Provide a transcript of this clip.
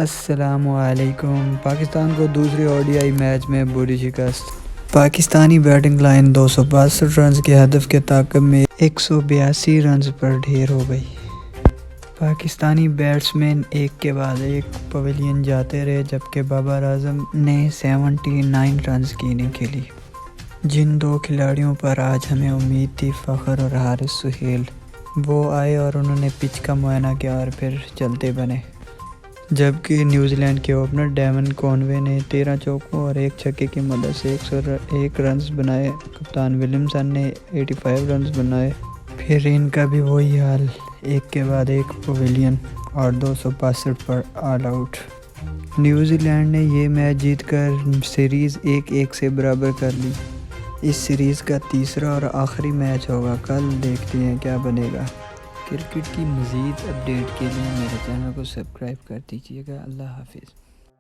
السلام علیکم۔ پاکستان کو دوسری اوڈی میچ میں بری شکست۔ پاکستانی بیٹنگ لائن 262 رنز کے ہدف کے تعاقب میں 182 رنز پر ڈھیر ہو گئی۔ پاکستانی بیٹسمین ایک کے بعد ایک پویلین جاتے رہے جبکہ بابر اعظم نے 79 رنز کی اننگ کھیلی۔ جن دو کھلاڑیوں پر آج ہمیں امید تھی، فخر اور حارث سہیل، وہ آئے اور انہوں نے پچ کا معائنہ کیا اور پھر چلتے بنے۔ جبکہ نیوزی لینڈ کے اوپنر ڈیون کانوے نے 13 چوکوں اور ایک چھکے کی مدد سے 101 رنز بنائے۔ کپتان ولیمسن نے 85 رنز بنائے۔ پھر ان کا بھی وہی حال، ایک کے بعد ایک پویلین اور 262 پر آل آؤٹ۔ نیوزی لینڈ نے یہ میچ جیت کر سیریز 1-1 سے برابر کر لی۔ اس سیریز کا تیسرا اور آخری میچ ہوگا کل، دیکھتے ہیں کیا بنے گا۔ کرکٹ کی مزید اپڈیٹ کے لیے میرے چینل کو سبسکرائب کر دیجیے گا۔ اللہ حافظ۔